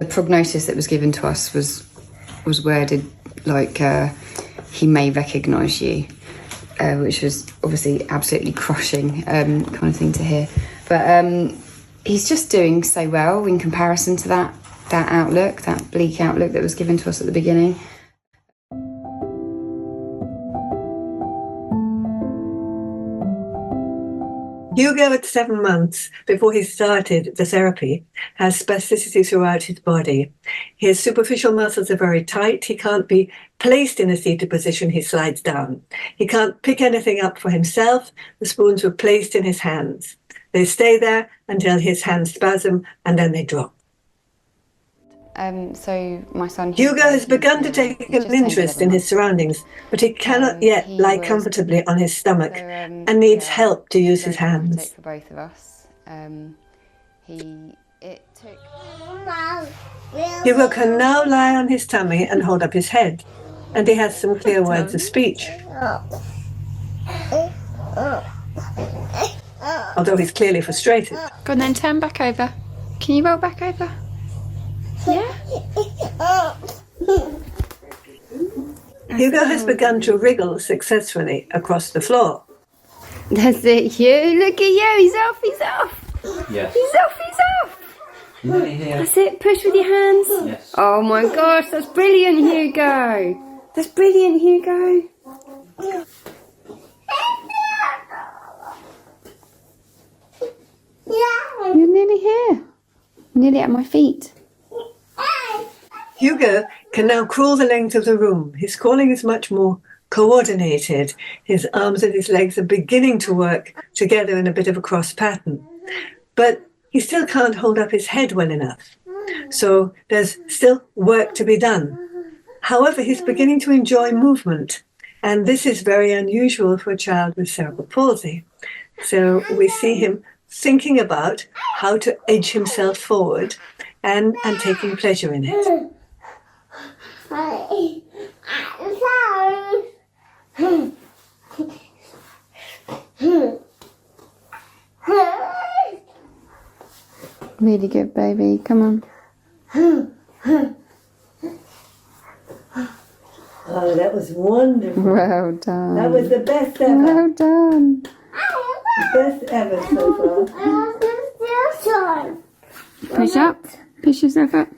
The prognosis that was given to us was worded like he may recognise you, which was obviously absolutely crushing kind of thing to hear. But he's just doing so well in comparison to that outlook, that bleak outlook that was given to us at the beginning. Hugo, at 7 months, before he started the therapy, has spasticity throughout his body. His superficial muscles are very tight. He can't be placed in a seated position. He slides down. He can't pick anything up for himself. The spoons were placed in his hands. They stay there until his hands spasm, and then they drop. So my son Hugo has begun to take an interest in his surroundings, but he cannot yet lie comfortably on his stomach and needs help to use his hands. For both of us. Hugo can now lie on his tummy and hold up his head, and he has some clear words of speech. Although he's clearly frustrated. Go on then, turn back over. Can you roll back over? Yeah? Hugo has begun to wriggle successfully across the floor. That's it, Hugh. Look at you. He's off. He's off. Yes. He's off. He's off. Nearly here. That's it. Push with your hands. Yes. Oh my gosh, that's brilliant, Hugo. That's brilliant, Hugo. You're nearly here. Nearly at my feet. Hugo can now crawl the length of the room. His crawling is much more coordinated. His arms and his legs are beginning to work together in a bit of a cross pattern. But he still can't hold up his head well enough. So there's still work to be done. However, he's beginning to enjoy movement. And this is very unusual for a child with cerebral palsy. So we see him thinking about how to edge himself forward and taking pleasure in it. Really good, baby. Come on. Oh, that was wonderful. Well done. That was the best ever. Well done. The best ever so far. Push up. Push yourself up.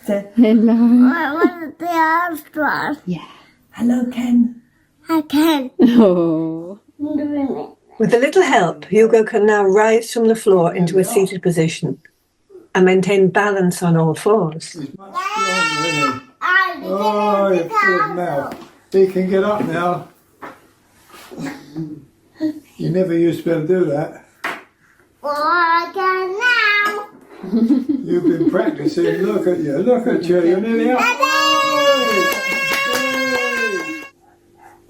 So, Hello. I want the last one. Yeah. hello, Ken. I can. Oh. With a little help, Hugo can now rise from the floor into a seated position and maintain balance on all fours. He's much stronger, isn't he? Oh, you're good now. He can get up now. You never used to be able to do that. Well, I can now. You've been practicing. Look at you. Look at you. You're nearly up.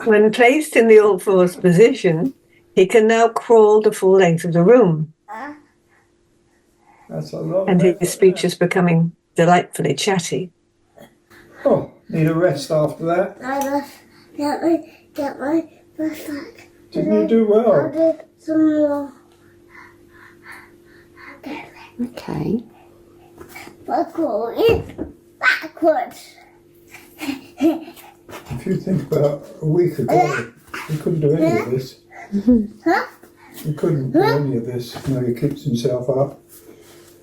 When placed in the all fours position, he can now crawl the full length of the room, That's a lot. and his speech is becoming delightfully chatty. Oh, need a rest after that. I just get my breath back. Didn't you do I'll well? do some more. Okay. Backwards. If you think about a week ago, you couldn't do any of this. Huh? You couldn't do any of this. No, he keeps himself up.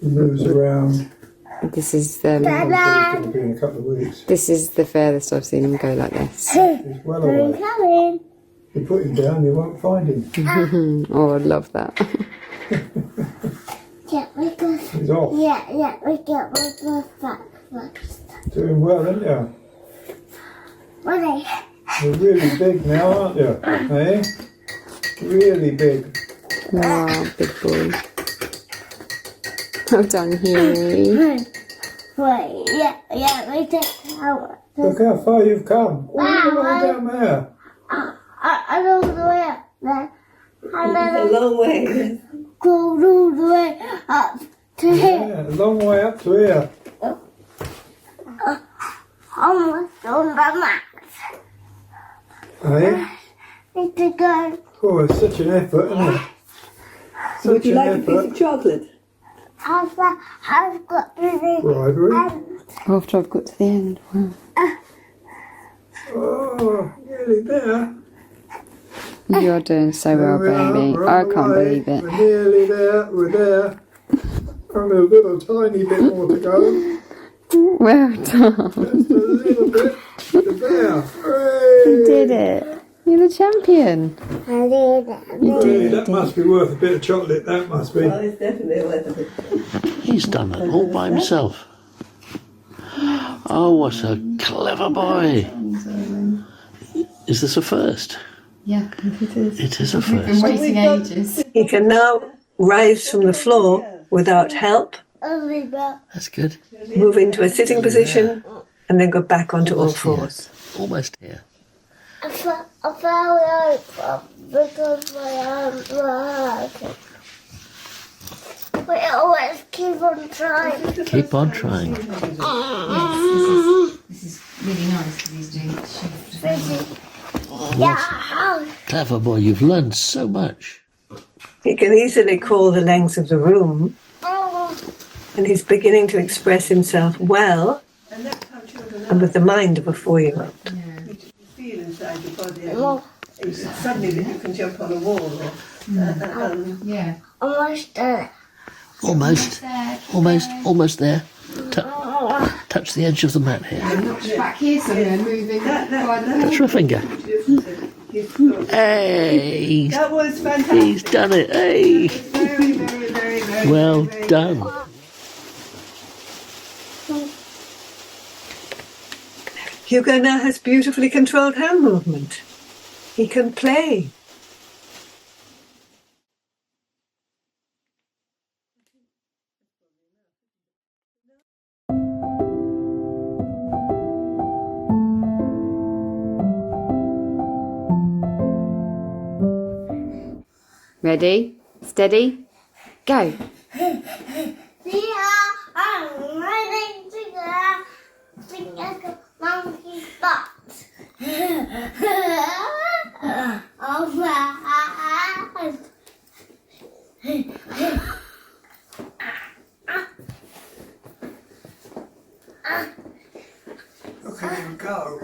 He moves around. This is He's going to be in a couple of weeks. this is the furthest I've seen him go like this. He's well I'm away. coming. You put him down, you won't find him. Oh, I'd love that. Get my breath. He's off. Yeah, we get my breath back first. Doing well, aren't you? What are You're really big now, aren't you? Eh? Really big. Wow, big boy. Well done, Hughie. Wait, yeah, we take out. Look how far you've come. All the way down there. I don't know the way up there. And then A long way. go all the way up to here. Yeah, a long way up to here. Almost on the max. Eh? Need to go. Oh, it's such an effort, isn't it? Such Would you an like a effort. piece of chocolate? after I've got to the Bribery. After I've got to the end. Wow. Oh, nearly there. You're doing so well, There we are, baby. we're I on the can't way. believe it. We're nearly there. We're there. Only a little tiny bit more to go. Well done. Just a little bit. We're there. Hooray! You did it. You're the champion. I did it. Really, that must be worth a bit of chocolate. That must be. Oh, it's definitely worth a bit. He's done that all by himself. Oh, what a clever boy. Is this a first? Yeah, it is. It is a We've been first. waiting ages. He can now rise from the floor without help, That's good. move into a sitting position, and then go back onto all fours. Almost here. I fell over because my arms were hurting. We always keep on trying. Keep on trying. This is really nice because he's doing shift. Yeah. Clever boy, you've learned so much. He can easily call the length of the room, and he's beginning to express himself well and with the mind of a 4-year-old. You feel inside your body, and suddenly that you can jump on a wall. Or, Yeah. Almost done. Almost there. Touch the edge of the mat here. Back here somewhere, moving by the Touch your finger. Hey, that was fantastic. he's done it. Hey, Very, very, very, very well very, very done. Hugo now has beautifully controlled hand movement. He can play. Ready, steady, go. I'm running to the thing like a monkey butt. Oh my. Look at him go.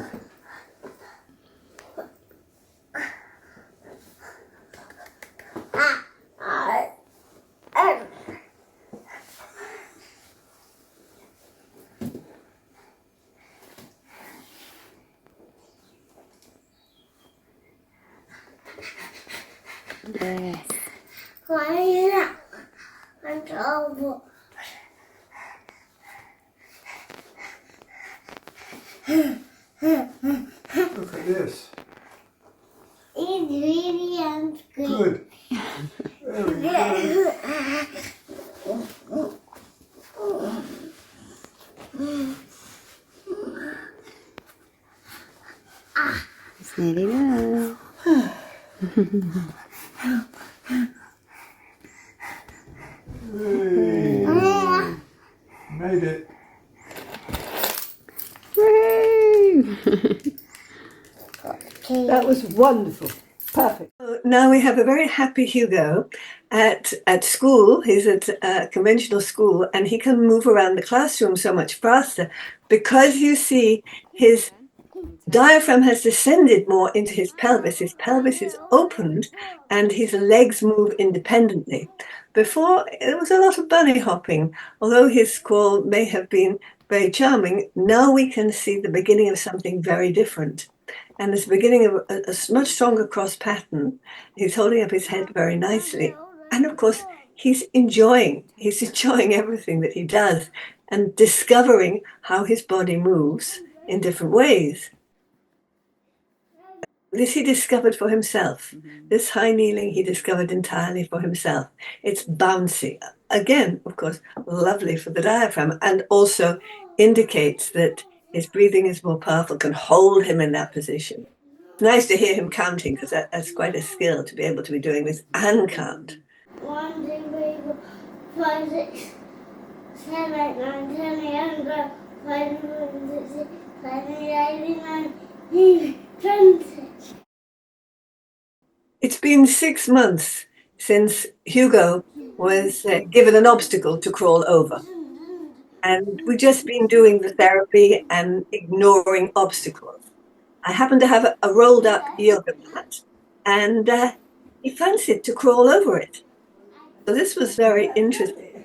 Yes. Why I'm trouble. Look at this. It's really good. Good. Very good. It's nearly there. Hey. Made it. Woo! That was wonderful. Perfect. Now we have a very happy Hugo at school. He's at a conventional school, and he can move around the classroom so much faster because you see his diaphragm has descended more into his pelvis. His pelvis is opened and his legs move independently. Before, there was a lot of bunny hopping. Although his squall may have been very charming, now we can see the beginning of something very different. And it's the beginning of a much stronger cross pattern. He's holding up his head very nicely. And of course, he's enjoying everything that he does and discovering how his body moves in different ways. This he discovered for himself. This high kneeling he discovered entirely for himself. It's bouncy. Again, of course, lovely for the diaphragm, and also indicates that his breathing is more powerful, can hold him in that position. It's nice to hear him counting, because that's quite a skill to be able to be doing this and count. 1, 2, 3, 4, 5, 6, 7, 8, 9, 10, 11, 12, 13, 14, 15, 16, 17, 20. It's been 6 months since Hugo was given an obstacle to crawl over. And we'd just been doing the therapy and ignoring obstacles. I happened to have a rolled up yoga mat, and he fancied to crawl over it. So this was very interesting.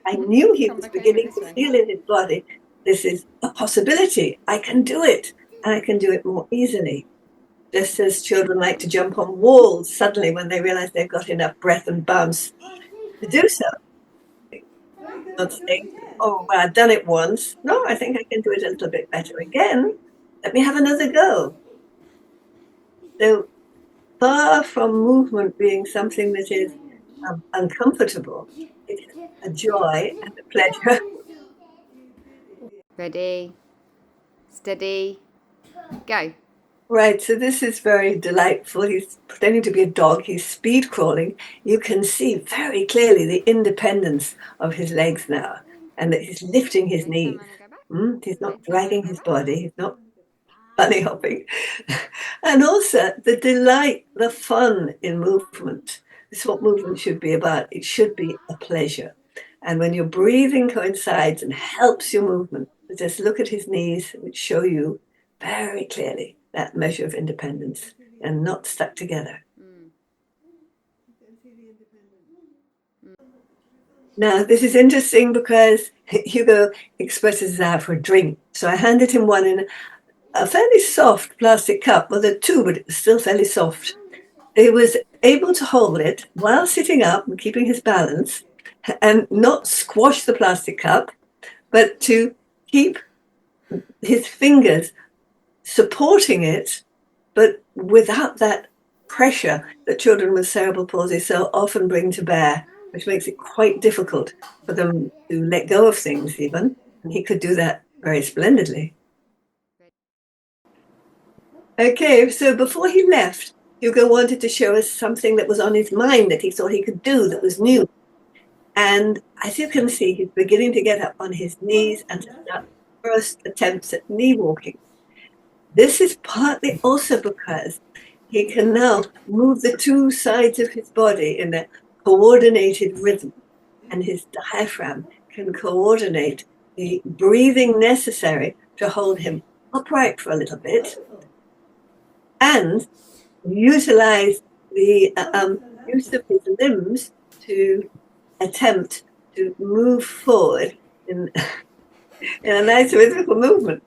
I knew he was beginning to feel in his body, this is a possibility. I can do it, and I can do it more easily. Just as children like to jump on walls suddenly when they realize they've got enough breath and bounce to do so. Not saying, oh, well, I've done it once. No, I think I can do it a little bit better again. Let me have another go. So far from movement being something that is uncomfortable, it's a joy and a pleasure. Ready, steady, go. Right, so this is very delightful. He's pretending to be a dog. He's speed crawling. You can see very clearly the independence of his legs now, and that he's lifting his knees. He's not dragging his body. He's not bunny hopping. And also the delight, the fun in movement. This is what movement should be about. It should be a pleasure. And when your breathing coincides and helps your movement, just look at his knees, which show you very clearly that measure of independence and not stuck together. Now, this is interesting because Hugo expresses his desire for a drink. So I handed him one in a fairly soft plastic cup. Well, there are two, but it was still fairly soft. He was able to hold it while sitting up and keeping his balance and not squash the plastic cup, but to keep his fingers supporting it, but without that pressure that children with cerebral palsy so often bring to bear, which makes it quite difficult for them to let go of things even. And he could do that very splendidly. Okay, so before he left, Hugo wanted to show us something that was on his mind that he thought he could do that was new. And as you can see, he's beginning to get up on his knees and to start first attempts at knee walking. This is partly also because he can now move the two sides of his body in a coordinated rhythm, and his diaphragm can coordinate the breathing necessary to hold him upright for a little bit and utilize the use of his limbs to attempt to move forward in a nice rhythmical movement.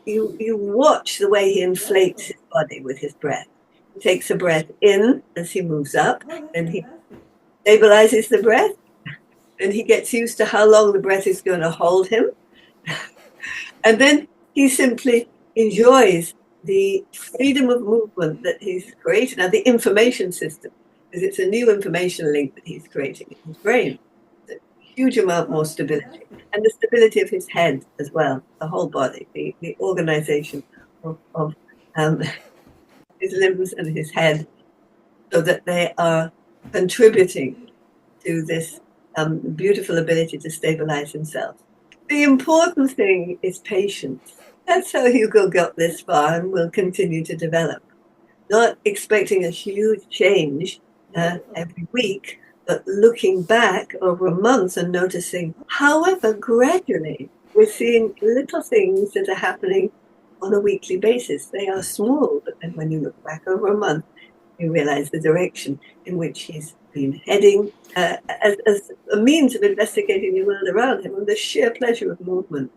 You watch the way he inflates his body with his breath. He takes a breath in as he moves up, and he stabilizes the breath, and he gets used to how long the breath is going to hold him. And then he simply enjoys the freedom of movement that he's created, and the information system, because it's a new information link that he's creating in his brain. Huge amount more stability, and the stability of his head as well, the whole body, the organization of his limbs and his head, so that they are contributing to this beautiful ability to stabilize himself. The important thing is patience. That's how Hugo got this far and will continue to develop. Not expecting a huge change every week, but looking back over a month and noticing, however, gradually, we're seeing little things that are happening on a weekly basis. They are small, but then when you look back over a month, you realize the direction in which he's been heading as a means of investigating the world around him and the sheer pleasure of movement.